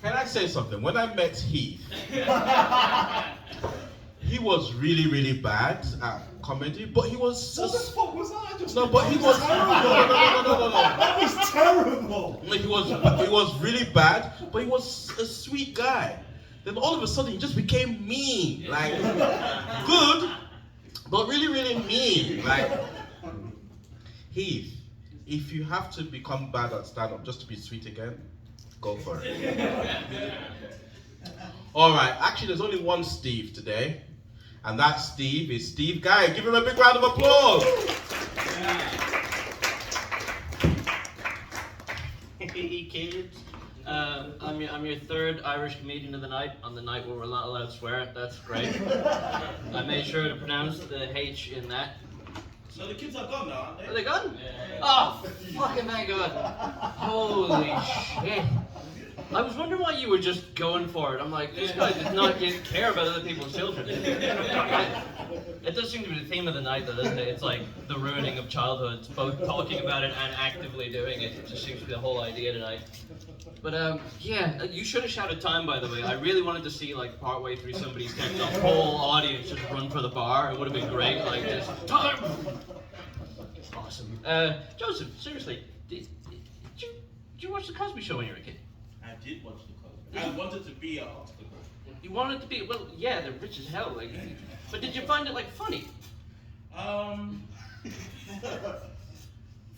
Can I say something? When I met Heath, he was really, really bad at comedy, but he was. What the fuck was that? No, but he was. No. That was terrible. Like, he was really bad, but he was a sweet guy. Then all of a sudden he just became mean. Like, good, but really, really mean. Like, Heath, if you have to become bad at stand-up just to be sweet again, go for it. Alright, actually there's only one Steve today. And that Steve is Steve Guy. Give him a big round of applause. Hey kids, I'm your third Irish comedian of the night, on the night where we're not allowed to swear. That's great. I made sure to pronounce the H in that. So the kids are gone now, aren't they? Are they gone? Oh, fucking thank God. Holy shit. I was wondering why you were just going for it. I'm like, this guy does not care about other people's children. It does seem to be the theme of the night though, doesn't it? It's like the ruining of childhoods, both talking about it and actively doing it. It just seems to be the whole idea tonight. But yeah, you should have shouted time, by the way. I really wanted to see, like, partway through somebody's text, the whole audience just run for the bar. It would have been great, like, just time! Awesome. Joseph, seriously, did you watch The Cosby Show when you were a kid? I did watch the Cosby. I wanted to be an obstacle. You wanted to be, well, yeah, they're rich as hell, like, but did you find it, like, funny?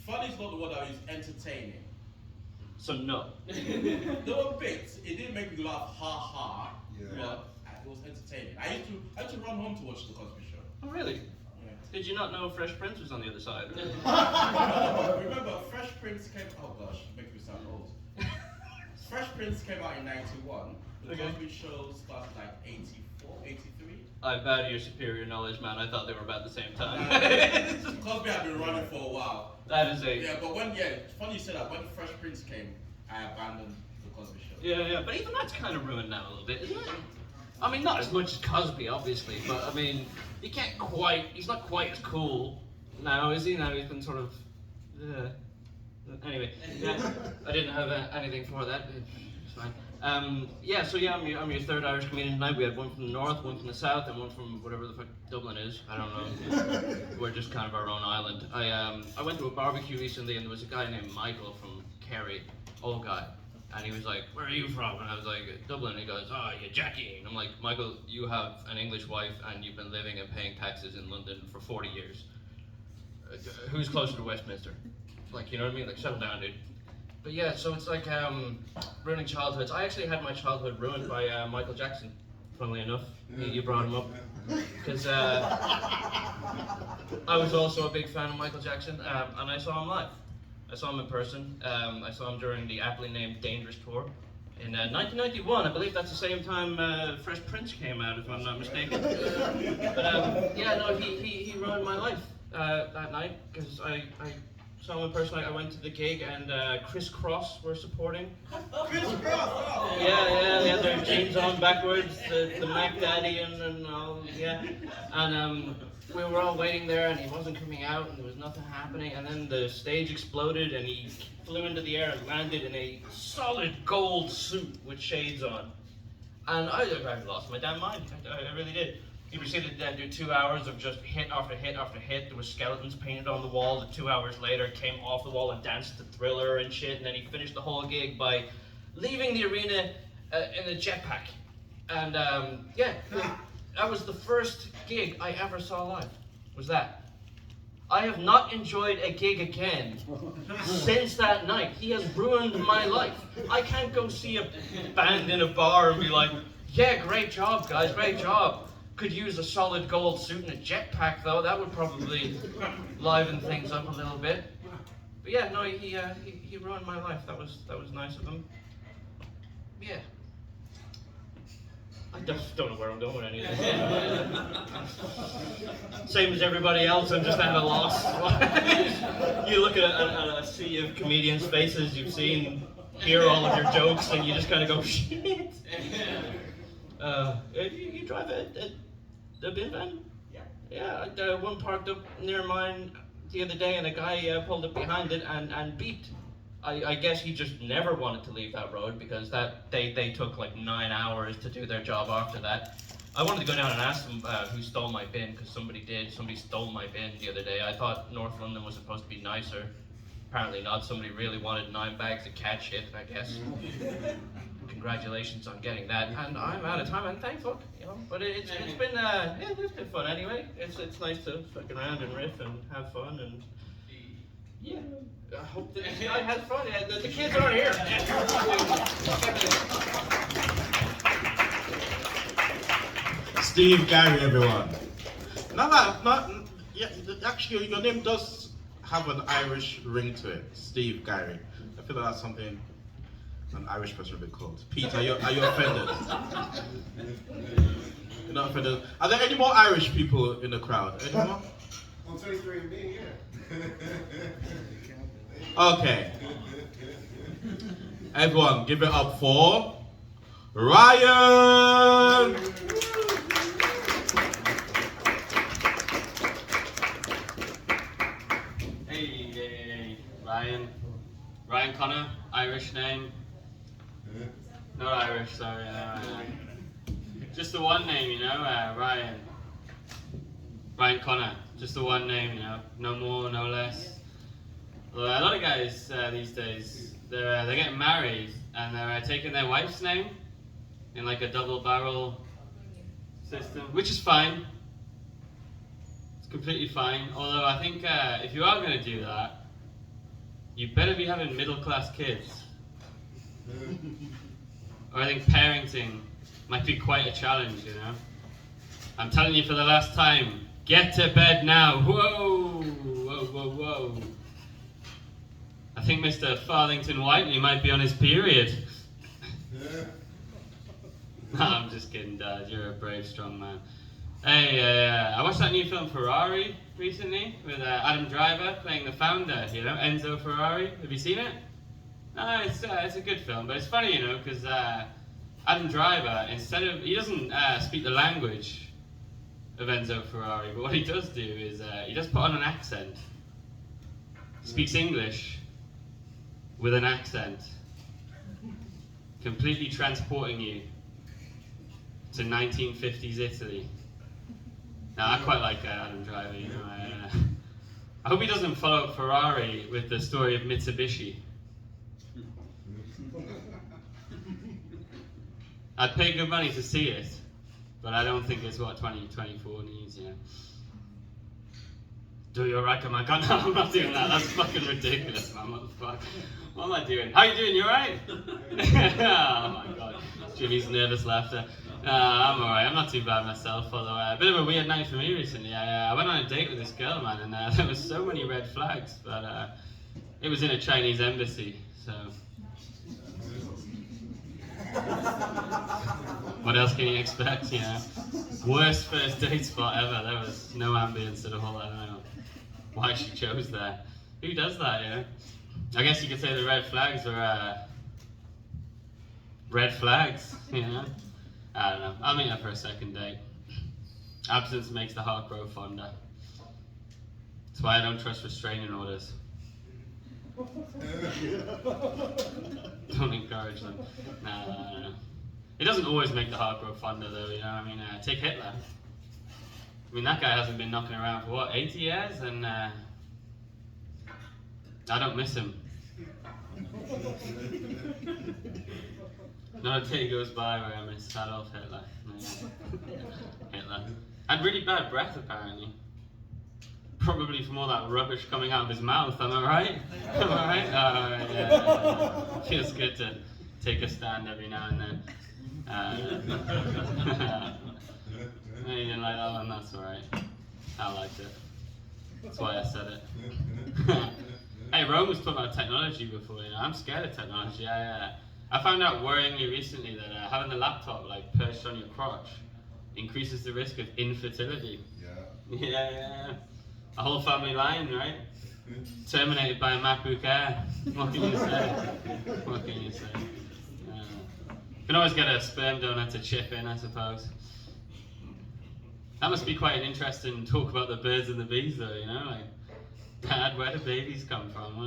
Funny's not the word I use, entertaining. So no. There were bits, it didn't make me laugh, ha ha, Yeah. but it was entertaining. I used to run home to watch the Cosby Show. Oh, really? Yeah. Did you not know Fresh Prince was on the other side? Remember, Fresh Prince came, oh gosh, make me sound old. Fresh Prince came out in 91. The Okay. Cosby Show started like 84, 83. I bow to your superior knowledge, man. I thought they were about the same time. Cosby had been running for a while. That is a... Yeah, but funny you said that, when Fresh Prince came, I abandoned the Cosby Show. Yeah, but even that's kind of ruined now a little bit, isn't it? I mean, not as much as Cosby, obviously, but I mean, he's not quite as cool now, is he? Now he's been sort of, anyway, yeah, I didn't have anything for that, it's fine. I'm your third Irish comedian tonight. We had one from the north, one from the south, and one from whatever the fuck Dublin is. I don't know. We're just kind of our own island. I went to a barbecue recently, and there was a guy named Michael from Kerry, old guy, and he was like, "Where are you from?" And I was like, "Dublin." And he goes, "Oh, you're Jackie." And I'm like, "Michael, you have an English wife, and you've been living and paying taxes in London for 40 years. Who's closer to Westminster? Like, you know what I mean? Like, settle down, dude." But yeah, so it's like ruining childhoods. I actually had my childhood ruined by Michael Jackson, funnily enough. You brought him up. Because I was also a big fan of Michael Jackson, and I saw him live. I saw him in person. I saw him during the aptly named Dangerous Tour in 1991. I believe that's the same time Fresh Prince came out, if I'm not mistaken. But yeah, no, he ruined my life that night, because I saw him in person. I went to the gig, and Chris Cross were supporting. Chris Cross! Yeah, they had their jeans on backwards, the Mac Daddy and all, yeah. And we were all waiting there, and he wasn't coming out, and there was nothing happening, and then the stage exploded, and he flew into the air and landed in a solid gold suit with shades on. And I lost my damn mind, I really did. He proceeded to do 2 hours of just hit after hit after hit. There were skeletons painted on the wall that 2 hours later came off the wall and danced to Thriller and shit, and then he finished the whole gig by leaving the arena in a jetpack. And yeah, that was the first gig I ever saw live, was that. I have not enjoyed a gig again since that night. He has ruined my life. I can't go see a band in a bar and be like, "Yeah, great job guys, great job. Could use a solid gold suit and a jetpack though, that would probably liven things up a little bit." But yeah, no, he ruined my life. That was nice of him. Yeah. I just don't know where I'm going with any of this. Same as everybody else, I'm just at a loss. You look at a sea of comedians' faces you've seen, hear all of your jokes, and you just kind of go, shit. You drive a bin van? Yeah. Yeah, one parked up near mine the other day, and a guy pulled up behind it and beeped. I guess he just never wanted to leave that road because they took like 9 hours to do their job after that. I wanted to go down and ask them who stole my bin, because somebody did. Somebody stole my bin the other day. I thought North London was supposed to be nicer. Apparently not. Somebody really wanted 9 bags of cat shit, I guess. Congratulations on getting that. And I'm out of time, and thanks, look, you know. But it's been fun anyway. It's nice to fuck around and riff and have fun, and yeah. I hope that I had fun. Yeah, the kids aren't here. Steve Gary, everyone. Yeah, actually, your name does have an Irish ring to it. Steve Gary. I feel like that's something an Irish person would be called. Pete, are you offended? You're not offended? Are there any more Irish people in the crowd? Any more? On 23andMe, yeah. Okay. Everyone, give it up for Ryan! Hey, Ryan Connor, Irish name. Not Irish, sorry. Just the one name, you know, Ryan Connor. Just the one name, you know, no more, no less. Well, a lot of guys these days, they're getting married and they're taking their wife's name in like a double barrel system, which is fine. It's completely fine. Although I think if you are going to do that, you better be having middle class kids. Or I think parenting might be quite a challenge, you know. I'm telling you for the last time, get to bed now. Whoa, whoa, whoa, whoa. I think Mr. Farthington Whiteley might be on his period. No, I'm just kidding, Dad. You're a brave, strong man. Hey, I watched that new film Ferrari recently with Adam Driver playing the founder, you know, Enzo Ferrari. Have you seen it? No, it's a good film, but it's funny, you know, because Adam Driver, he doesn't speak the language of Enzo Ferrari, but what he does do is he does put on an accent. He speaks English with an accent, completely transporting you to 1950s Italy. Now, I quite like Adam Driver, you know. I hope he doesn't follow up Ferrari with the story of Mitsubishi. I'd pay good money to see it, but I don't think it's what 2024 needs, you know. Do you reckon my gun? No, I'm not doing that. That's fucking ridiculous, man. What the fuck? What am I doing? How you doing? You alright? Oh my god. Jimmy's nervous laughter. I'm alright. I'm not too bad myself, although a bit of a weird night for me recently. I went on a date with this girl, man, and there was so many red flags, but it was in a Chinese embassy, so... What else can you expect, you know? Worst first date spot ever. There was no ambience at all. I don't know why she chose that. Who does that, you know? I guess you could say the red flags are red flags, you know? I don't know. I'll meet her for a second date. Absence makes the heart grow fonder. That's why I don't trust restraining orders. Don't encourage them. No. It doesn't always make the heart grow fonder, though, you know. I mean, take Hitler. I mean, that guy hasn't been knocking around for what, 80 years, and I don't miss him. Not a day goes by where I miss Adolf Hitler. No. Hitler had really bad breath, apparently. Probably from all that rubbish coming out of his mouth, am I right? Am I right? Yeah. Feels good to take a stand every now and then. You didn't like that one? That's alright. I liked it. That's why I said it. Hey, Rome was talking about technology before, you know. I'm scared of technology. I found out worryingly recently that having the laptop like perched on your crotch increases the risk of infertility. Yeah. A whole family line, right? Terminated by a MacBook Air. What can you say? What can you say? You can always get a sperm donor to chip in, I suppose. That must be quite an interesting talk about the birds and the bees, though, you know? Like, Dad, where do babies come from?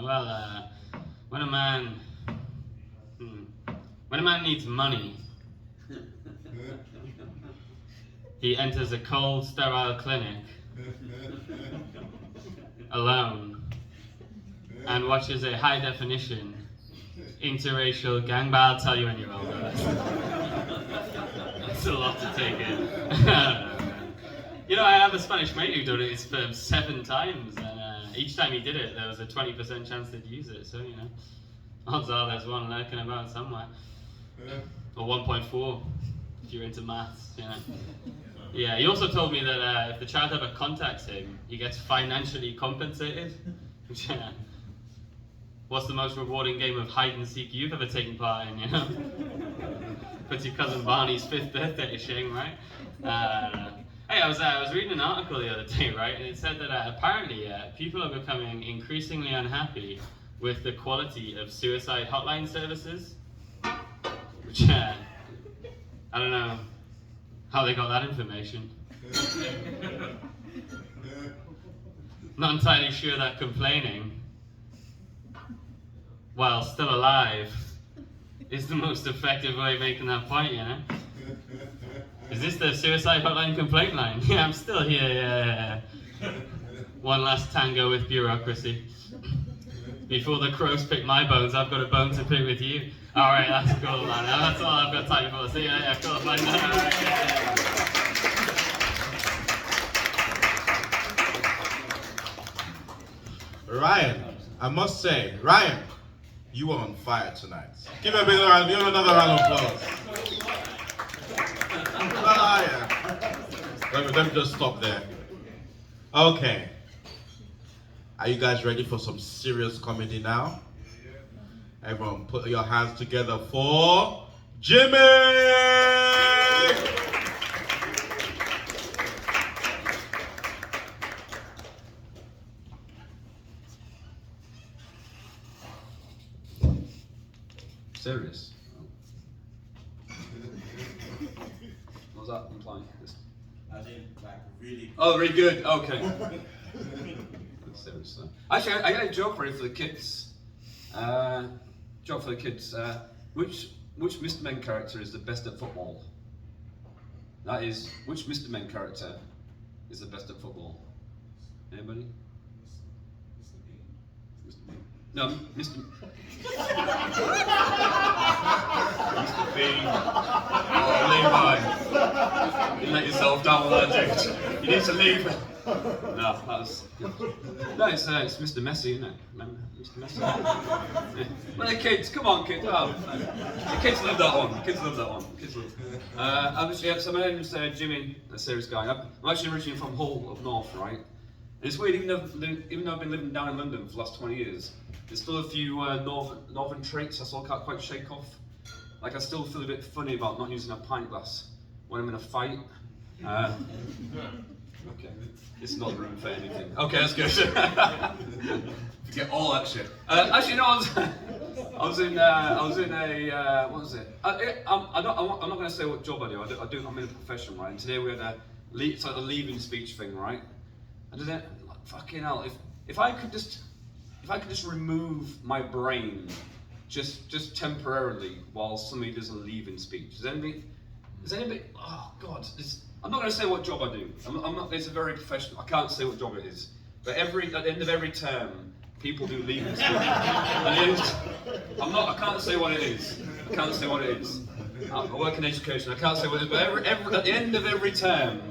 Well, when a man needs money, he enters a cold, sterile clinic alone and watches a high-definition interracial gangbang. I'll tell you when you're older. That's a lot to take in. You know, I have a Spanish mate who did it for 7 times, and each time he did it, there was a 20% chance they'd use it. So, you know, odds are there's one lurking about somewhere. Or 1.4 if you're into maths, you know. Yeah, he also told me that if the child ever contacts him, he gets financially compensated. Which, what's the most rewarding game of hide and seek you've ever taken part in, you know? Puts your cousin Barney's 5th birthday to shame, right? Hey, I was reading an article the other day, right? And it said that apparently people are becoming increasingly unhappy with the quality of suicide hotline services. Which, I don't know how they got that information. Not entirely sure that complaining, while still alive, is the most effective way of making that point, you know? Is this the suicide hotline complaint line? Yeah, I'm still here, yeah. One last tango with bureaucracy. Before the crows pick my bones, I've got a bone to pick with you. Alright, that's cool, man. That's all I've got time for. See ya, yeah, cool, bye. Ryan, I must say, Ryan, you were on fire tonight. Give him a big round, give him another round of applause. Yeah. Let me just stop there. Okay. Are you guys ready for some serious comedy now? Everyone put your hands together for Jimmy! Serious? What was that implying? I did like really. Oh, very good. Okay. Serious. Actually, I got a joke ready for the kids. Joke for the kids. Which Mr. Men character is the best at football? That is, which Mr. Men character is the best at football? Anybody? Mr. Bean. No, Mr. Mr. Bean. Oh, Levi. You let yourself down with that, dude. You need to leave. No, that was. No, it's Mr. Messi, isn't it? Remember, Mr. Messi. Yeah. Well, the kids, come on, kids. Oh, the kids love that one. Kids love that one. Kids love. So my name's Jimmy, a serious guy. I'm actually originally from Hull up north, right? And it's weird, even though I've been living down in London for the last 20 years, there's still a few northern traits I still can't quite shake off. Like I still feel a bit funny about not using a pint glass when I'm in a fight. Okay, this is not the room for anything. Okay, that's good. Forget all that shit. Actually, no, I was in a what was it? I'm not going to say what job I do. I'm in a profession, right? And today we had it's like the leaving speech thing, right? I did it. Like, fucking hell! If I could just remove my brain, just temporarily, while somebody does a leaving speech. Is anybody? Oh God! I'm not going to say what job I do. I'm not. It's a very professional. I can't say what job it is. But at the end of every term, people do leaving speech. I can't say what it is. I work in education. I can't say what it is. But at the end of every term,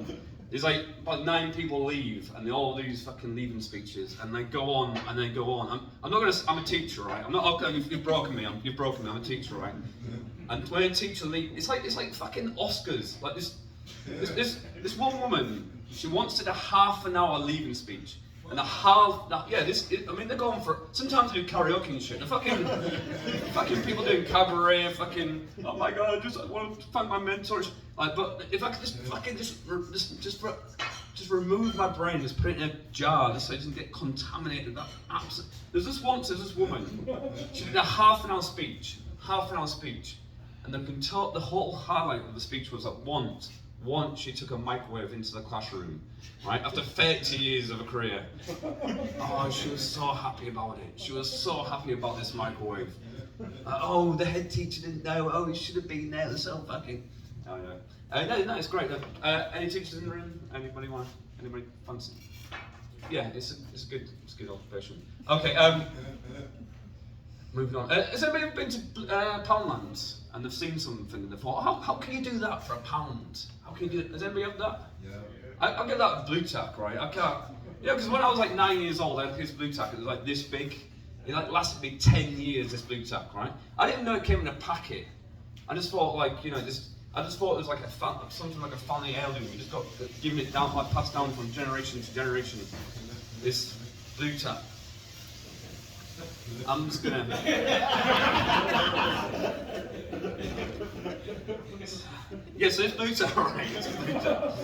there's like about 9 people leave, and they all do these fucking leaving speeches, and they go on and they go on. I'm not going to. I'm a teacher, right? I'm not. Okay, you've broken me. You've broken me. I'm a teacher, right? And when a teacher leaves, it's like fucking Oscars. Like this one woman, she wants to do a half an hour leaving speech, and they're going for. Sometimes they do karaoke and shit. The fucking people doing cabaret, fucking. Oh my God, I want to thank my mentors. Like, but if I could just remove my brain, just put it in a jar, just so it doesn't get contaminated. There's this woman. She did a half an hour speech, and the whole highlight of the speech was that once once she took a microwave into the classroom, right? After 30 years of a career. Oh, she was so happy about it. She was so happy about this microwave. Oh, the head teacher didn't know. Oh, he should have been there. They're so fucking. Oh no. No, it's great. Any teachers in the room? Anybody fancy? Yeah, it's a good occupation. Okay. Moving on. Has anybody ever been to Poundland and they've seen something and they thought, how can you do that for £1? How can you do it? Has anybody had that? Yeah. I get that with blue tack, right? I can't. Because when I was like 9 years old, I had this blue tack. It was like this big. It like lasted me 10 years. This blue tack, right? I didn't know it came in a packet. I just thought like I just thought it was like something like a family heirloom. You just got given it down, like passed down from generation to generation. This blue tack. I'm just gonna. Yeah, so it's blue tack, right? It's blue tack.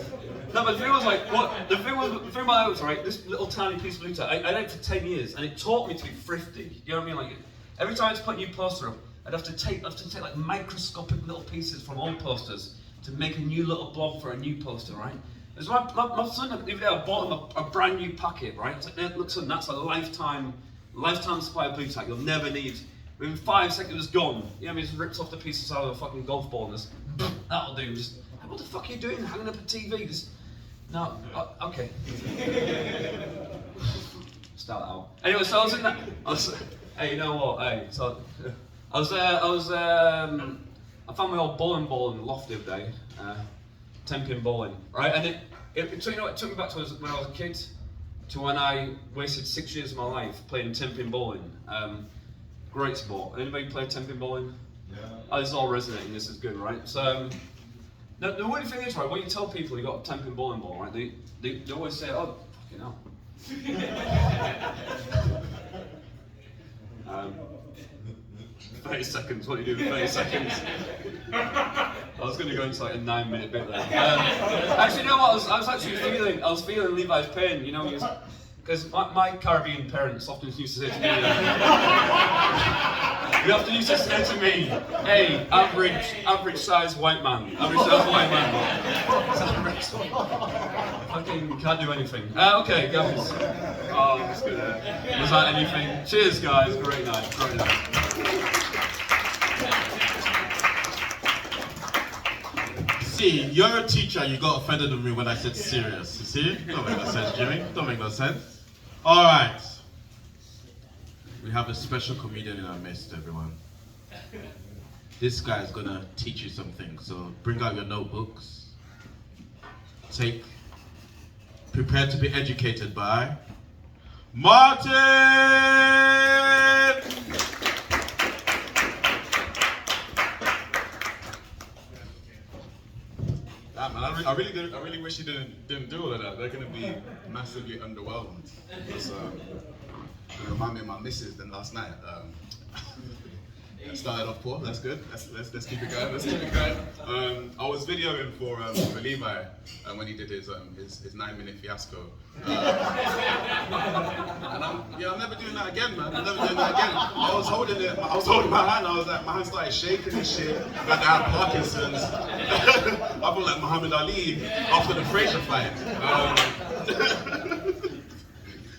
No, but the thing was like, what? The thing about it was, right, this little tiny piece of blue tack, I had it for 10 years, and it taught me to be thrifty. You know what I mean? Like, every time I had to put a new poster up, I'd have to take like microscopic little pieces from old posters to make a new little blob for a new poster, right? It's my son, the other day, I bought him a brand new packet, right? It's like, look, son, that's a lifetime supply of blue tack. You'll never need. Within 5 seconds, it's gone. You know what I mean? Just rips off the pieces out of a fucking golf ball and just, that'll do. Just, what the fuck are you doing? Hanging up a TV? Just, no, okay. Start that out. Anyway, so I was in that. Hey, you know what? Hey, so I found my old bowling ball in the loft the other day. 10-pin bowling, right? And it took me back to when I was a kid, to when I wasted 6 years of my life playing 10-pin bowling. Great sport. Anybody play 10-pin bowling? Yeah. Oh, this is all resonating. This is good, right? So, the weird thing is, right, when you tell people you got a 10-pin bowling ball, right, they always say, oh, fucking hell. 30 seconds, what do you do in 30 seconds? I was going to go into like a 9-minute bit there. Actually, you know what, I was feeling Levi's pain, you know, because my Caribbean parents often used to say to me, they often used to say to me, hey, average size white man, fucking can't do anything. Okay, guys. Oh, that's good. Was that anything? Cheers, guys. Great night. See, you're a teacher, you got offended with me when I said serious. You see? Don't make no sense, Jimmy. Don't make no sense. Alright. We have a special comedian in our midst, everyone. This guy is gonna teach you something, so bring out your notebooks. Prepare to be educated by Martin! Man, I really wish you didn't do all of that. They're gonna be massively underwhelmed. Because, it reminded me of my missus than last night. Started off poor. That's good. Let's keep it going. I was videoing for Levi when he did his 9-minute fiasco. And I'm never doing that again, man. I'm never doing that again. I was holding my hand. I was like, my hand started shaking and shit. Like I had Parkinson's. I felt like Muhammad Ali after the Frazier fight.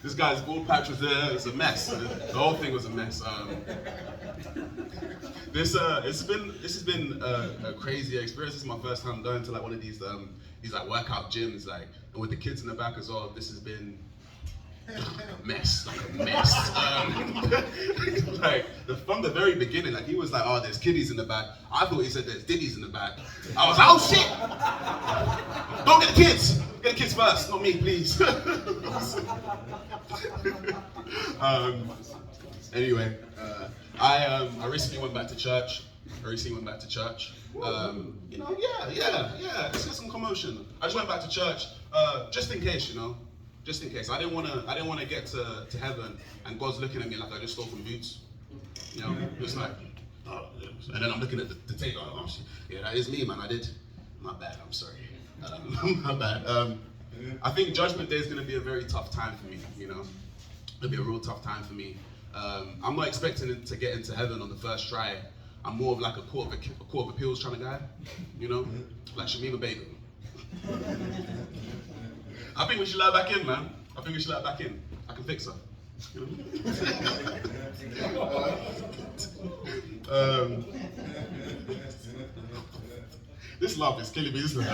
This guy's bald patch was there. It was a mess. The whole thing was a mess. This has been a crazy experience. This is my first time going to like one of these like workout gyms, like, and with the kids in the back as well. This has been a mess, like from the very beginning, like he was like, oh, there's kiddies in the back. I thought he said there's diddies in the back. I was like, oh shit! Don't get the kids. Get the kids first, not me, please. Anyway, I recently went back to church. You know, yeah. Let's get some commotion. I just went back to church, just in case, you know. Just in case. I didn't want to get to heaven and God's looking at me like I just stole from Boots. You know, just like, oh, and then I'm looking at the tape. Oh, yeah, that is me, man. I did. My bad. I'm sorry. My bad. I think Judgment Day is going to be a very tough time for me. You know, it'll be a real tough time for me. I'm not expecting to get into heaven on the first try. I'm more of like a court of appeals kind of guy. You know, like Shamima Begum. I think we should let her back in, man. I think we should let her back in. I can fix her. This laugh is killing me, isn't it?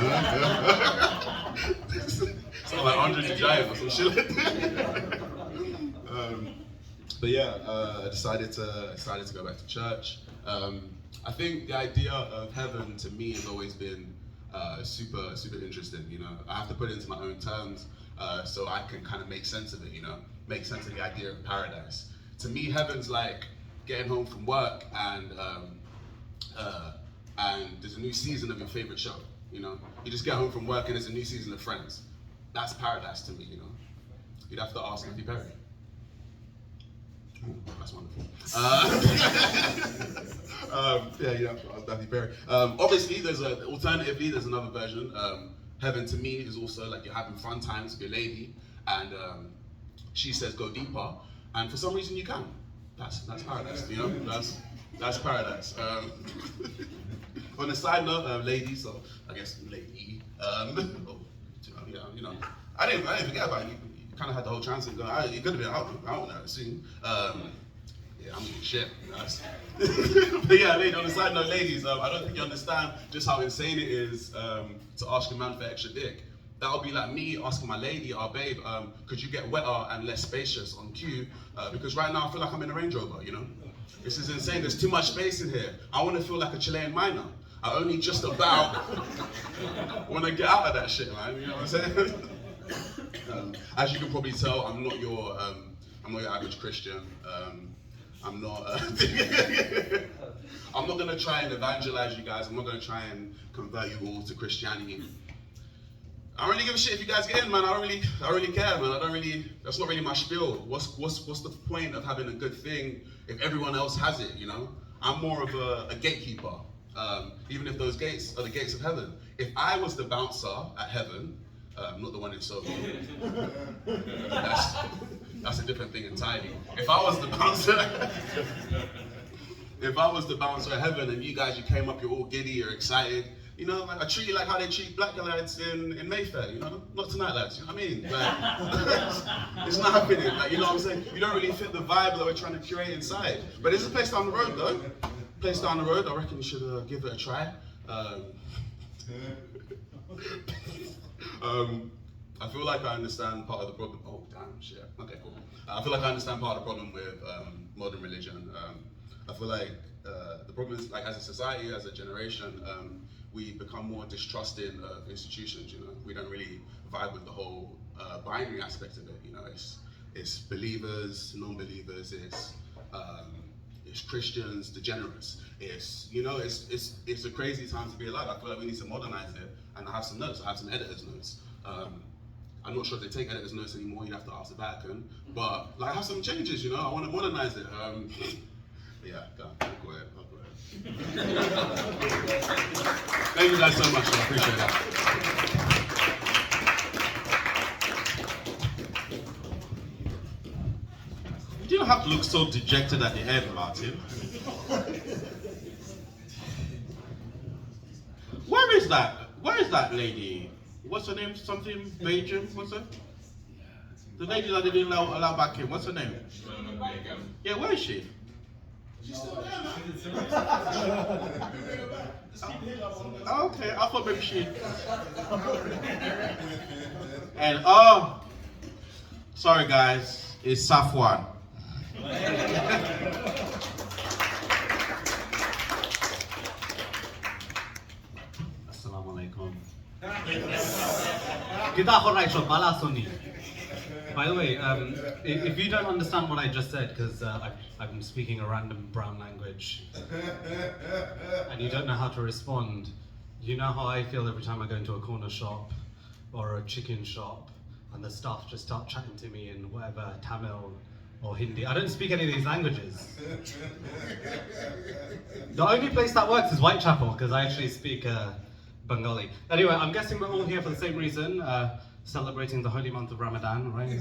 Sound like Andre the Giant or some shit like that. But yeah, I decided to go back to church. I think the idea of heaven to me has always been super interesting. You know, I have to put it into my own terms so I can kind of make sense of it. You know, make sense of the idea of paradise. To me, heaven's like getting home from work and there's a new season of your favorite show. You know, you just get home from work and there's a new season of Friends. That's paradise to me. You know, you'd have to ask Matthew Perry. Ooh, that's wonderful. Yeah, you have to ask Matthew Perry. Obviously, alternatively, there's another version. Heaven to me is also like you're having fun times with your lady, and she says go deeper, and for some reason you can. That's paradise. You know, that's paradise. On a side note, ladies, so I guess lady, you know, I didn't forget about it. You kind of had the whole chance of going. You could have been out there soon. Yeah, I'm eating shit. But yeah, on a side note, ladies, I don't think you understand just how insane it is to ask a man for extra dick. That would be like me asking my lady, our babe, could you get wetter and less spacious on cue? Because right now I feel like I'm in a Range Rover, you know? This is insane, there's too much space in here. I want to feel like a Chilean miner. I only just about want to get out of that shit, man, you know what I'm saying? As you can probably tell, I'm not your average Christian. I'm not gonna try and evangelize you guys. I'm not gonna try and convert you all to Christianity. I don't really give a shit if you guys get in, man. I don't really care, man. That's not really my spiel. What's the point of having a good thing if everyone else has it, you know? I'm more of a gatekeeper. Even if those gates are the gates of heaven. If I was the bouncer at heaven, not the one in Soho. That's a different thing entirely. If I was the bouncer at heaven and you came up, you're all giddy, you're excited, you know, like I treat you like how they treat black lads in Mayfair, you know? Not tonight, lads, you know what I mean? Like, it's not happening, like, you know what I'm saying? You don't really fit the vibe that we're trying to curate inside. But there's a place down the road, though. Place down the road, I reckon you should give it a try. I feel like I understand part of the problem. Oh, damn, shit. Okay, cool. I feel like I understand part of the problem with modern religion. I feel like the problem is, like, as a society, as a generation, we become more distrusting of institutions, you know? We don't really vibe with the whole binary aspect of it, you know? It's believers, non-believers, it's Christians, degenerates. It's a crazy time to be alive. I feel like we need to modernize it, and I have some notes. I have some editor's notes. I'm not sure if they take editor's notes anymore. You'd have to ask the Vatican. But like, I have some changes. You know, I want to modernize it. Yeah, go ahead. Thank you guys so much. I appreciate that. You don't have to look so dejected at the end, Martin. Where is that lady? What's her name? Something Belgium? What's her? The lady that they didn't allow back in. What's her name? Yeah, where is she? Okay, I thought maybe she. And sorry guys, it's Safwan. Assalamu alaikum. Kita khoraiso bala suni. By the way, if you don't understand what I just said, because I'm speaking a random brown language, and you don't know how to respond, you know how I feel every time I go into a corner shop or a chicken shop, and the staff just start chatting to me in whatever, Tamil or Hindi. I don't speak any of these languages. The only place that works is Whitechapel, because I actually speak Bengali. Anyway, I'm guessing we're all here for the same reason. Celebrating the holy month of Ramadan, right?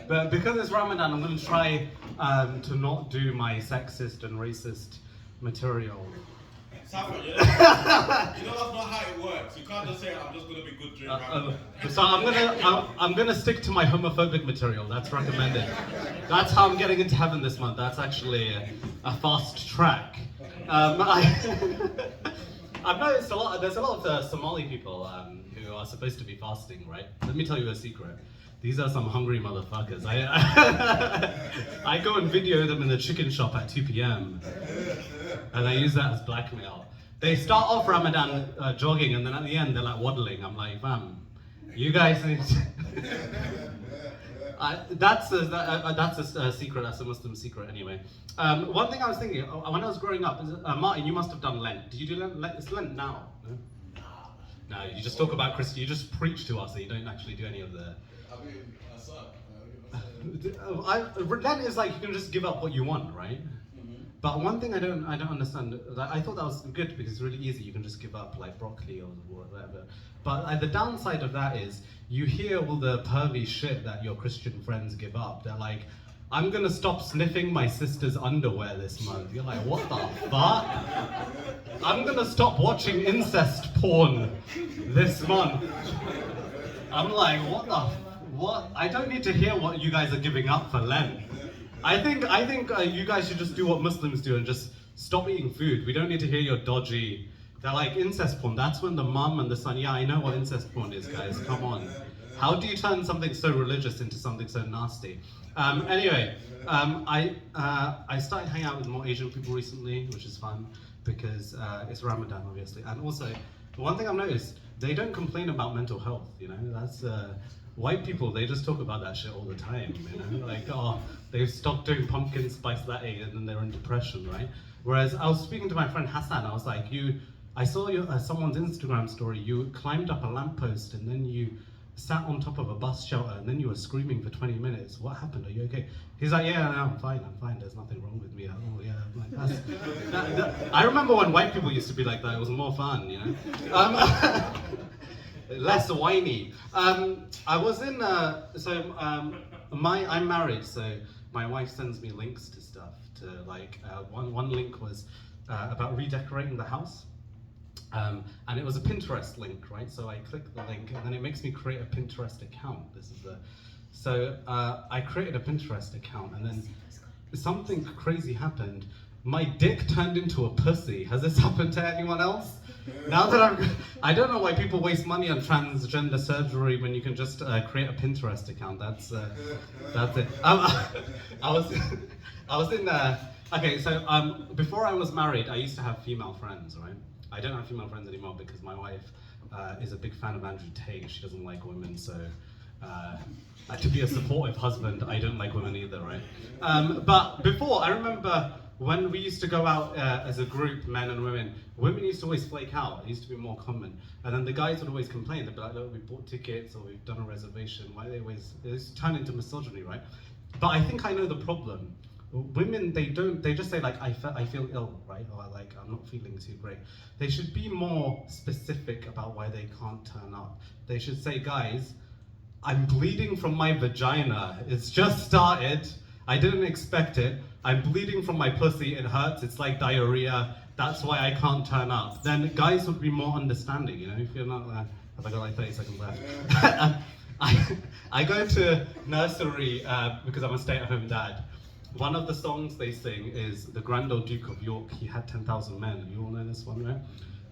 But because it's Ramadan, I'm going to try to not do my sexist and racist material. Saffron, you know that's not how it works. You can't just say, I'm just going to be good during Ramadan. So I'm gonna stick to my homophobic material. That's recommended. That's how I'm getting into heaven this month. That's actually a fast track. I've noticed there's a lot of Somali people who are supposed to be fasting, right? Let me tell you a secret. These are some hungry motherfuckers. I go and video them in the chicken shop at 2 p.m. and I use that as blackmail. They start off Ramadan jogging, and then at the end they're like waddling. I'm like, fam, you guys need to... that's a secret. That's a Muslim secret, anyway. One thing I was thinking when I was growing up is, Martin, you must have done Lent. Did you do Lent? It's Lent now. No, you just talk about Christian. You just preach to us, and you don't actually do any of the. I mean, I suck. Lent is like you can just give up what you want, right? But one thing I don't understand. I thought that was good because it's really easy. You can just give up like broccoli or whatever. But the downside of that is you hear all the pervy shit that your Christian friends give up. They're like, I'm gonna stop sniffing my sister's underwear this month. You're like, what the fuck? I'm gonna stop watching incest porn this month. I'm like, what? I don't need to hear what you guys are giving up for Lent. I think you guys should just do what Muslims do and just stop eating food. We don't need to hear your dodgy. They're like incest porn. That's when the mum and the son. Yeah, I know what incest porn is, guys. Come on. How do you turn something so religious into something so nasty? Anyway, I started hanging out with more Asian people recently, which is fun because it's Ramadan, obviously. And also, one thing I've noticed, they don't complain about mental health. You know, that's. White people, they just talk about that shit all the time, you know? Like, oh, they've stopped doing pumpkin spice latte and then they're in depression, right? Whereas I was speaking to my friend Hassan, I was like, I saw someone's Instagram story, you climbed up a lamppost and then you sat on top of a bus shelter and then you were screaming for 20 minutes. What happened? Are you okay? He's like, yeah, no, I'm fine, there's nothing wrong with me. Oh, yeah, I'm like, I remember when white people used to be like that, it was more fun, you know? Less whiny. I was in, I'm married, so my wife sends me links to stuff. To like, one link was about redecorating the house, and it was a Pinterest link, right? So I click the link, and then it makes me create a Pinterest account. I created a Pinterest account, and then something crazy happened. My dick turned into a pussy. Has this happened to anyone else? Now that I don't know why people waste money on transgender surgery when you can just create a Pinterest account. That's it. I was in okay. So before I was married, I used to have female friends, right? I don't have female friends anymore because my wife is a big fan of Andrew Tate. She doesn't like women, so to be a supportive husband, I don't like women either, right? But before, I remember. When we used to go out as a group, men and women used to always flake out. It used to be more common. And then the guys would always complain. They'd be like, look, we bought tickets or we've done a reservation. Why do they always turn into misogyny, right? But I think I know the problem. Women, they just say like, I feel ill, right? Or like, I'm not feeling too great. They should be more specific about why they can't turn up. They should say, guys, I'm bleeding from my vagina. It's just started. I didn't expect it. I'm bleeding from my pussy, it hurts, it's like diarrhea, that's why I can't turn up. Then guys would be more understanding, you know, if you're not, have I got like 30 seconds left? I go to nursery because I'm a stay-at-home dad. One of the songs they sing is The Grand Old Duke of York, He Had 10,000 Men. You all know this one, right?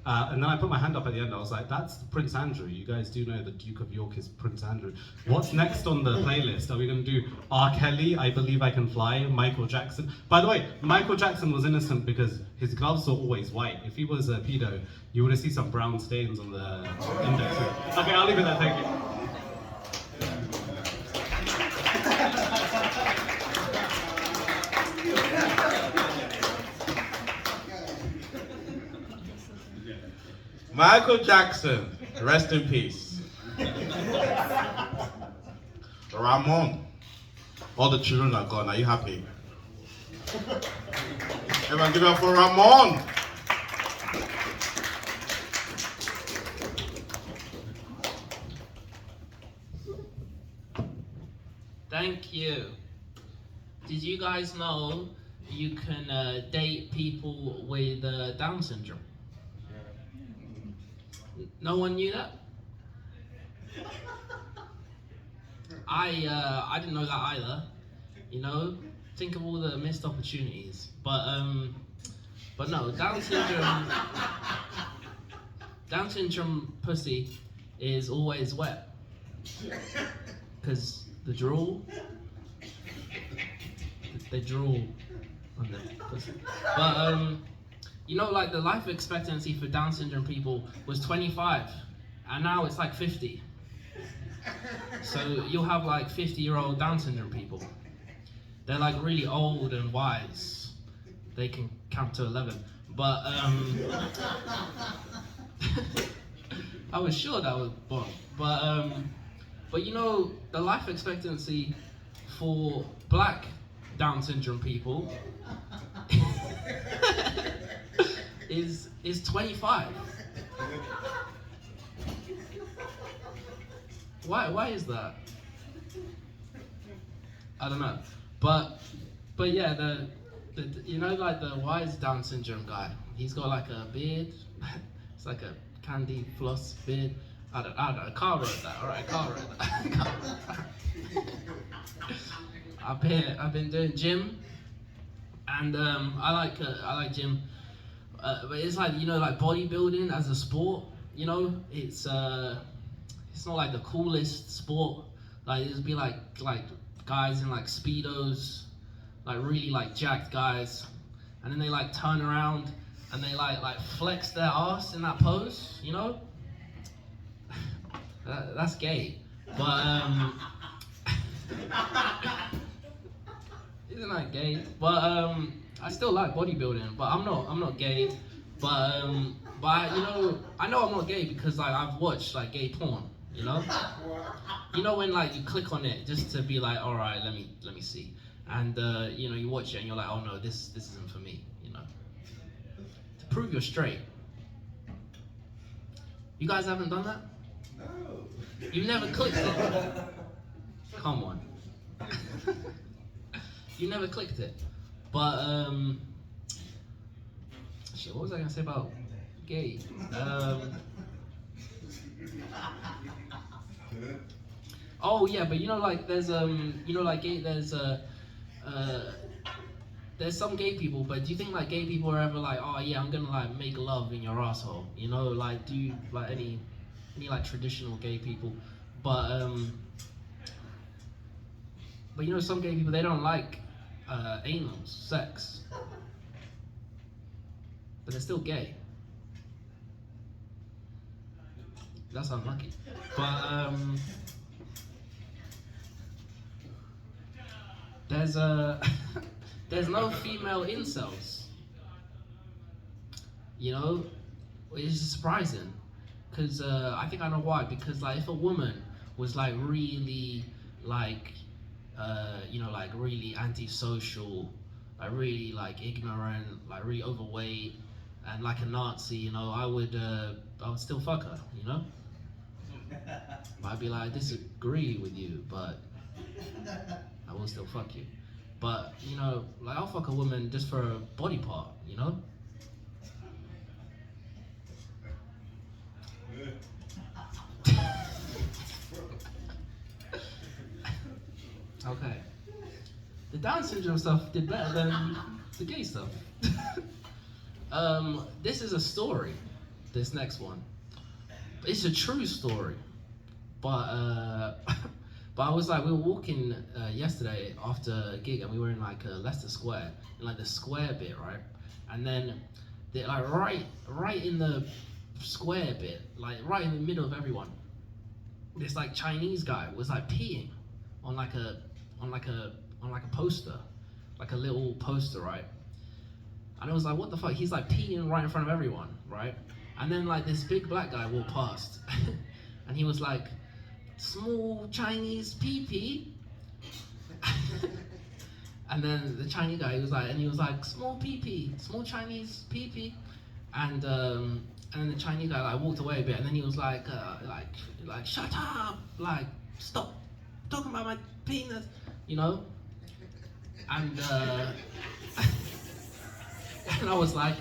And then I put my hand up at the end, I was like, that's Prince Andrew. You guys do know the Duke of York is Prince Andrew. What's next on the playlist? Are we going to do R. Kelly, I Believe I Can Fly, Michael Jackson? By the way, Michael Jackson was innocent because his gloves were always white. If he was a pedo, you would have seen some brown stains on the index. Okay, I'll leave it there, thank you. Michael Jackson, rest in peace. Ramon, all the children are gone. Are you happy? Everyone give it up for Ramon. Thank you. Did you guys know you can date people with Down syndrome? No one knew that? I didn't know that either. You know, think of all the missed opportunities. But no, Down syndrome pussy is always wet. Cause the drool, they drool on the pussy. But you know, like the life expectancy for Down syndrome people was 25, and now it's like 50. So you'll have like 50-year-old Down syndrome people. They're like really old and wise. They can count to 11. But I was sure that was bomb. But you know, the life expectancy for black Down syndrome people is 25. Why is that? I don't know. But yeah, the you know, like the wise Down syndrome guy, he's got like a beard. It's like a candy floss beard. I don't know. Carl wrote that. All right, Carl wrote that. I've been doing gym, and I like gym, but it's like, you know, like bodybuilding as a sport. You know, it's not like the coolest sport. Like it'd be like guys in like speedos, like really like jacked guys, and then they like turn around and they like flex their ass in that pose. You know, that's gay. But isn't that gay? But I still like bodybuilding. But I'm not gay. But you know, I know I'm not gay because like I've watched like gay porn. You know when like you click on it just to be like, all right, let me see, and you know, you watch it and you're like, oh no, this isn't for me. You know, to prove you're straight. You guys haven't done that? No. You've never clicked it? Come on. You never clicked it. But shit, what was I gonna say about gay? Oh yeah, but you know, like there's you know, like gay, there's some gay people, but do you think like gay people are ever like, oh yeah, I'm gonna like make love in your asshole? You know, like do you like any like traditional gay people? But you know, some gay people, they don't like anal sex, but they're still gay. That's unlucky. But there's no female incels. You know, which is surprising, because I think I know why. Because like if a woman was like really like you know, like really antisocial, like really like ignorant, like really overweight, and like a Nazi, you know, I would still fuck her, you know. I'd be like, I disagree with you, but I will still fuck you. But you know, like I'll fuck a woman just for a body part, you know. Okay. The Down syndrome stuff did better than the gay stuff. This is a story. This next one. It's a true story. But I was like, we were walking yesterday after a gig, and we were in like Leicester Square, in like the square bit, right? And then like right in the square bit, like right in the middle of everyone, this like Chinese guy was like peeing on like a poster, like a little poster, right? And I was like, what the fuck? He's like peeing right in front of everyone, right? And then like this big black guy walked past, and he was like, small Chinese pee-pee. And then the Chinese guy was like, small pee-pee, small Chinese pee-pee. And then the Chinese guy like walked away a bit, and then he was like shut up, like stop talking about my penis, you know. And and I was like,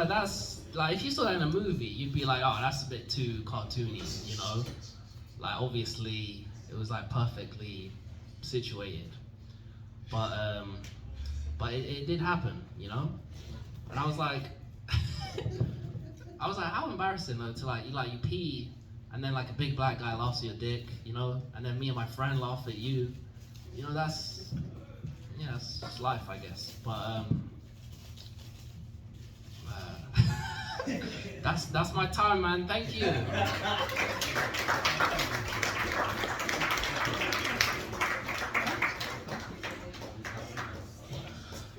that's like if you saw that in a movie, you'd be like, oh, that's a bit too cartoony, you know? Like obviously it was like perfectly situated, but it did happen, you know? And I was like, how embarrassing though to you pee and then like a big black guy laughs at your dick, you know? And then me and my friend laugh at you, you know? That's just life, I guess. But that's my time, man. Thank you.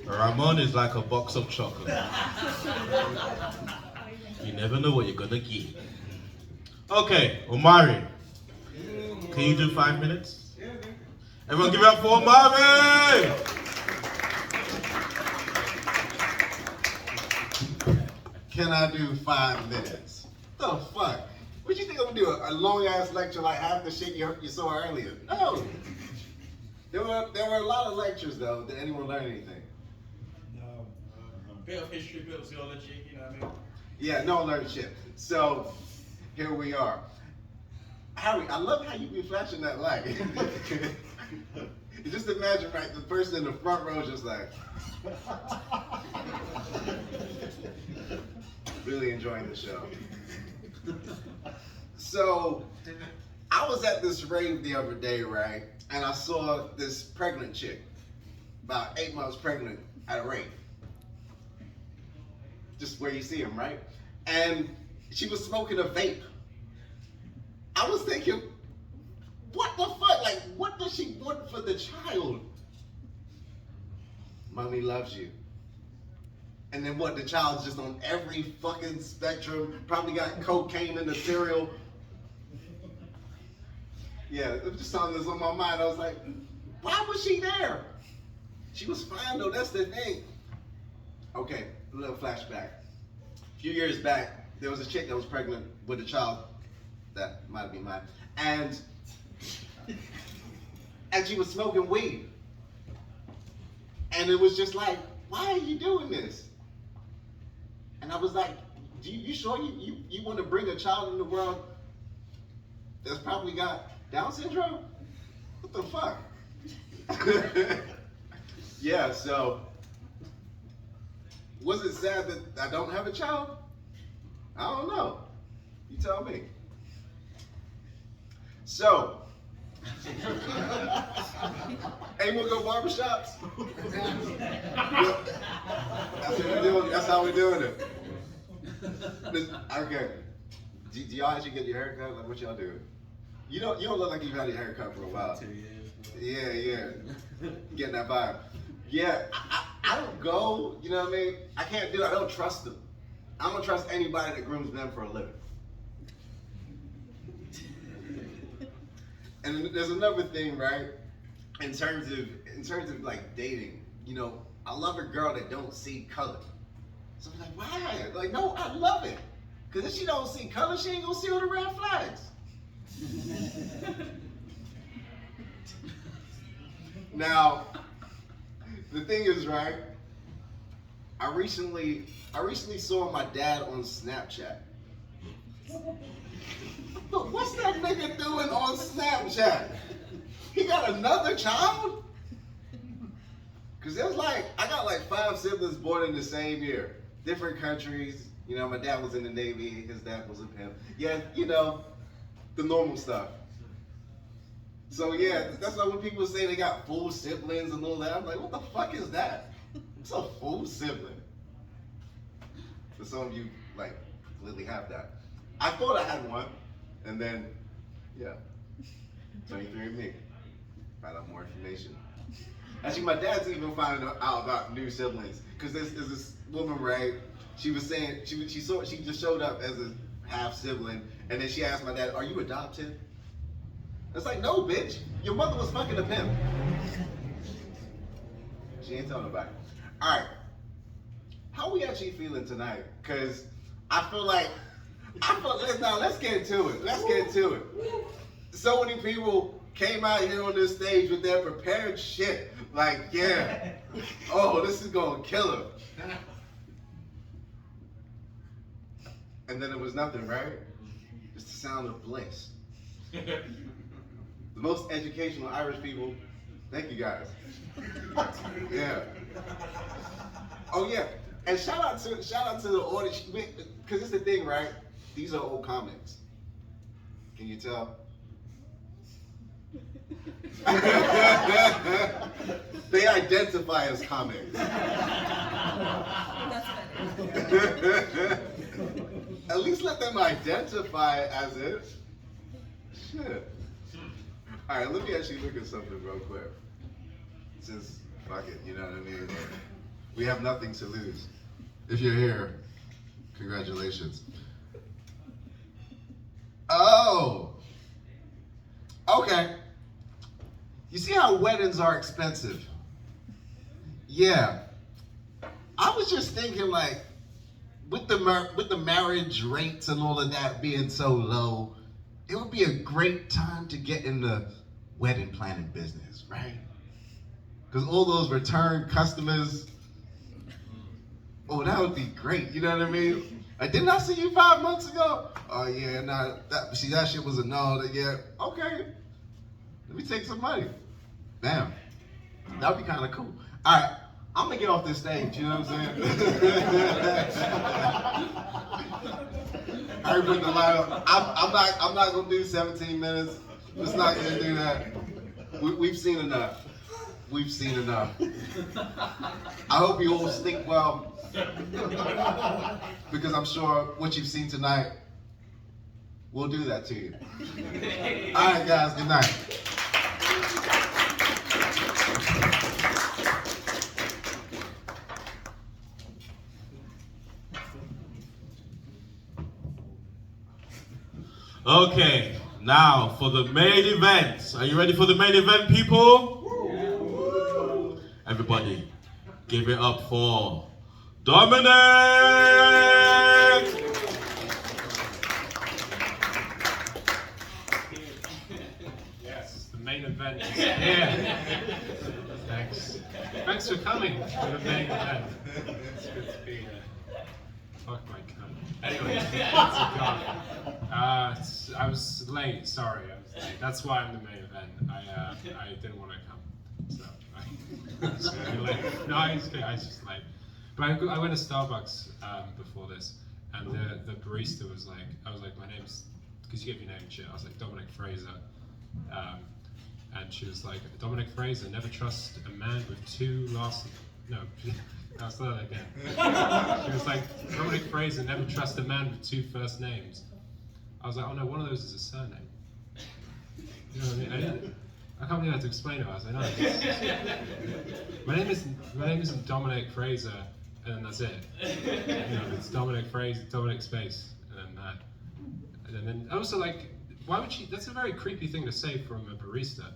Ramon is like a box of chocolate. You never know what you're gonna get. Okay, Omari. Can you do 5 minutes? Everyone give it up for Omari! Can I do 5 minutes? The fuck? What you think I'm gonna do? A long ass lecture like half the shit you saw earlier? No. There were a lot of lectures though. Did anyone learn anything? No. Bit of history, bit of zoology, you know what I mean? Yeah, no one learned shit. So here we are. Harry, I love how you be flashing that light. You just imagine, right, the person in the front row is just like really enjoying the show. So I was at this rave the other day, right? And I saw this pregnant chick, about 8 months pregnant, at a rave. Just where you see them, right? And she was smoking a vape. I was thinking, what the fuck? Like, what does she want for the child? Mommy loves you. And then what, the child's just on every fucking spectrum, probably got cocaine in the cereal. Yeah, it was just something that's on my mind. I was like, why was she there? She was fine though, that's the thing. Okay, a little flashback. A few years back, there was a chick that was pregnant with a child that might be mine, and she was smoking weed. And it was just like, why are you doing this? And I was like, you sure you want to bring a child in the world that's probably got Down syndrome? What the fuck? Yeah, so was it sad that I don't have a child? I don't know. You tell me. So, anyone go barbershops? That's what we're doing. That's how we're doing it. Okay. Do y'all actually get your hair cut? Like, what y'all do? You don't look like you've had your hair cut for a while. 2 years. Yeah. Getting that vibe. Yeah, I don't go, you know what I mean? I can't do it. I don't trust them. I don't trust anybody that grooms them for a living. And there's another thing, right? In terms of like dating, you know, I love a girl that don't see color. So I'm like, why? Like, no, I love it. Because if she don't see color, she ain't gonna see all the red flags. Now, the thing is, right? I recently saw my dad on Snapchat. But what's that nigga doing on Snapchat? He got another child? Cause there's like, I got like 5 siblings born in the same year. Different countries. You know, my dad was in the Navy, his dad was a pimp. Yeah, you know, the normal stuff. So yeah, that's why when people say they got full siblings and all that, I'm like, what the fuck is that? It's a full sibling. But some of you, like, clearly have that. I thought I had one, and then, yeah, 23andMe. Find out more information. Actually, my dad's even finding out about new siblings, because there's this woman, right? She was saying, she just showed up as a half sibling, and then she asked my dad, "Are you adopted?" It's like, no, bitch. Your mother was fucking a pimp. She ain't telling nobody. All right. How we actually feeling tonight? Because I feel like, let's get into it. Let's get into it. So many people came out here on this stage with their prepared shit. Like, yeah. Oh, this is going to kill her. and then it was nothing, right? Just the sound of bliss. The most educational Irish people. Thank you guys. Yeah. Oh yeah. And shout out to the audience, because it's the thing, right? These are old comics. Can you tell? They identify as comics. That's better. At least let them identify as it. Shit. All right, let me actually look at something real quick. Since, fuck it, you know what I mean? We have nothing to lose. If you're here, congratulations. Oh! Okay. You see how weddings are expensive? Yeah. I was just thinking, like, with the marriage rates and all of that being so low, it would be a great time to get in the wedding planning business, right? Because all those return customers, oh, that would be great. You know what I mean? Like, didn't I see you 5 months ago? Oh yeah, nah, that shit was a no. Yeah, okay. Let me take some money. Bam. That would be kind of cool. All right, I'm gonna get off this stage. You know what I'm saying? I put the light up. I'm not gonna do 17 minutes. Just not gonna do that. We've seen enough. We've seen enough. I hope you all sleep well, because I'm sure what you've seen tonight will do that to you. All right, guys. Good night. Okay, now for the main event. Are you ready for the main event, people? Everybody, give it up for Dominic! Yes, the main event is here. Thanks. Thanks for coming to the main event. It's good to be here. Fuck my cunt. Anyway, I was late. Sorry, I was late. That's why I'm the main event. I didn't want to come, so I was really late. No, I was just late. But I went to Starbucks before this, and the barista was like, I was like, my name's, because you gave your name and shit. I was like, Dominic Fraser. And she was like, Dominic Fraser, never trust a man with two last... No, I'll start that again. She was like, Dominic Fraser, never trust a man with two first names. I was like, oh no, one of those is a surname. You know what I mean? I can't believe I had to explain it. I was like, no. My name isn't Dominic Fraser, and then that's it. You know, it's Dominic Fraser, Dominic space, and then that. And then also, like, why would she? That's a very creepy thing to say from a barista.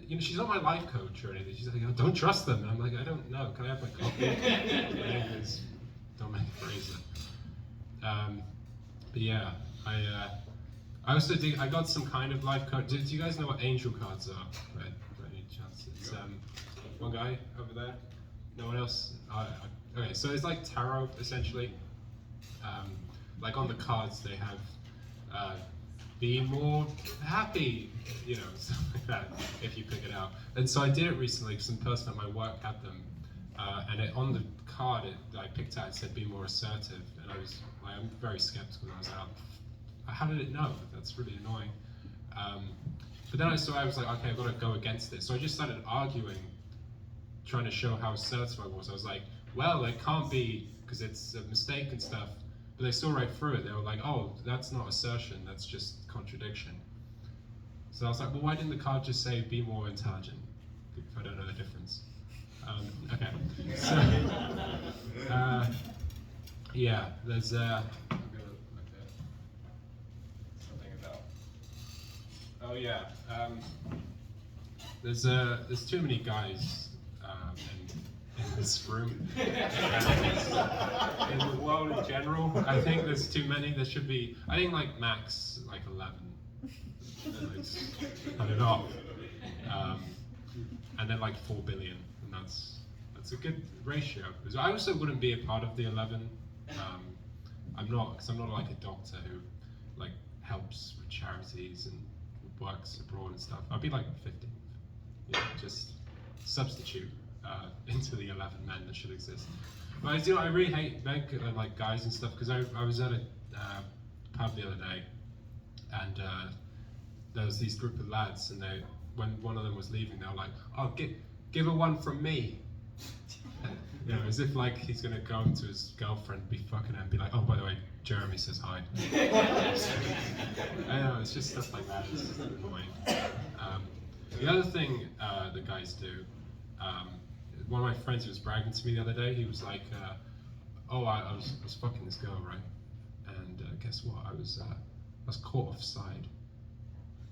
You know, she's not my life coach or anything. She's like, oh, don't trust them. And I'm like, I don't know. Can I have my coffee? My name is Dominic Fraser. But yeah, I also did. I got some kind of life coach. Do you guys know what angel cards are? Right? By any chance? It's one guy over there. No one else. Okay, so it's like tarot essentially. Like on the cards they have. Be more happy, you know, stuff like that, if you pick it out. And so I did it recently, because some person at my work had them, and on the card I picked out, it said be more assertive, and I'm very skeptical when I was out. How did it know? That's really annoying. But then I was like, okay, I've got to go against it. So I just started arguing, trying to show how assertive I was. I was like, well, it can't be, because it's a mistake and stuff. But they saw right through it. They were like, oh, that's not assertion, that's just contradiction. So I was like, well, why didn't the card just say be more intelligent, if I don't know the difference? Okay, so, yeah, there's, I'm gonna look at something about, oh yeah, there's too many guys in this room. In the world in general, I think there's too many. There should be, I think like max like 11. Cut it off. And then like 4 billion, and that's a good ratio. Because I also wouldn't be a part of the 11. I'm not, because I'm not like a doctor who like helps with charities and works abroad and stuff. I'd be like 50, just substitute into the 11 men that should exist. But I really hate like guys and stuff, because I was at a pub the other day, and there was these group of lads, and when one of them was leaving, they were like, "Oh, give her one from me." As if like he's gonna go up to his girlfriend, be fucking her, and be like, "Oh, by the way, Jeremy says hi." I know, it's just stuff like that. It's just annoying. The other thing the guys do, one of my friends was bragging to me the other day. He was like, "Oh, I was fucking this girl, right? And guess what? I was caught offside."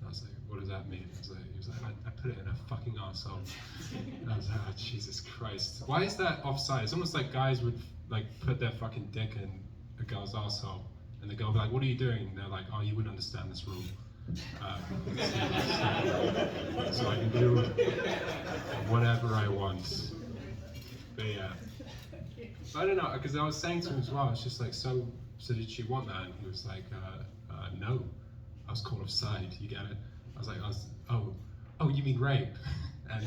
I was like, "What does that mean?" He was like, I put it in her fucking arsehole. And I was like, "Oh, Jesus Christ. Why is that offside?" It's almost like guys would like put their fucking dick in a girl's arsehole, and the girl would be like, "What are you doing?" And they're like, "Oh, you wouldn't understand this rule. So I can do whatever I want." But yeah. I don't know, because I was saying to him as well, it's just like, so did she want that? And he was like, no. I was caught offside, you get it? I was like, oh, you mean rape? And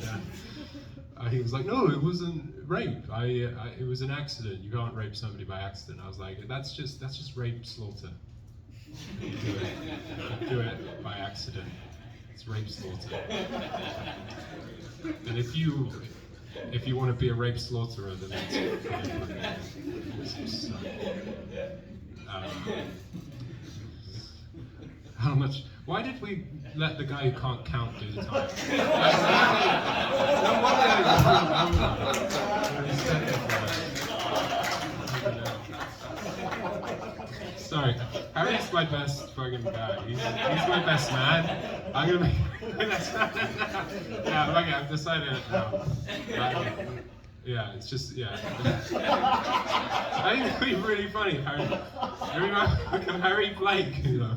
he was like, no, it wasn't rape. It was an accident. You can't rape somebody by accident. I was like, that's just rape slaughter. You do it by accident. It's rape slaughter. And if you want to be a rape slaughterer, then that's how much? Why did we let the guy who can't count do the time? Sorry, Harry's my best fucking guy. He's my best man. I'm gonna make my best man. Yeah, okay, I've decided now. Yeah, it's just, yeah. I think it'd be really funny if Harry Blake, you know.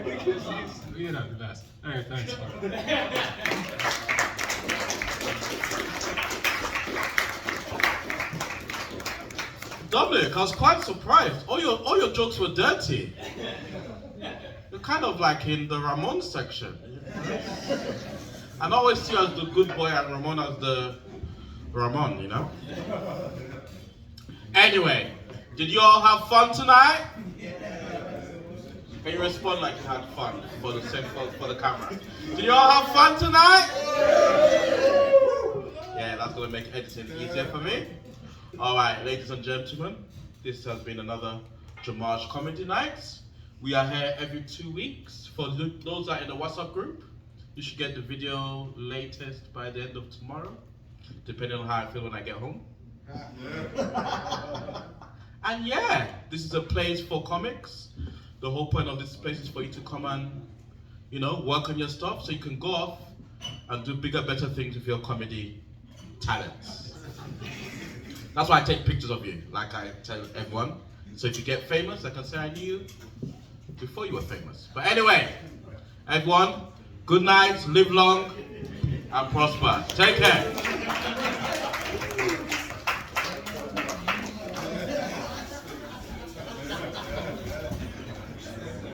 Because he's, the best. Alright, thanks. Dominic, I was quite surprised. All your jokes were dirty. You're kind of like in the Ramon section. I always see you as the good boy and Ramon as the Ramon, you know? Anyway, did you all have fun tonight? Can you respond like you had fun for the camera? Did you all have fun tonight? Yeah, that's going to make editing easier for me. Alright, ladies and gentlemen, this has been another Jamaj Comedy Nights. We are here every 2 weeks. For those that are in the WhatsApp group, you should get the video latest by the end of tomorrow, depending on how I feel when I get home. And yeah, this is a place for comics. The whole point of this place is for you to come and, work on your stuff so you can go off and do bigger, better things with your comedy talents. That's why I take pictures of you, like I tell everyone. So if you get famous, I can say I knew you before you were famous. But anyway, everyone, good night, live long, and prosper. Take care.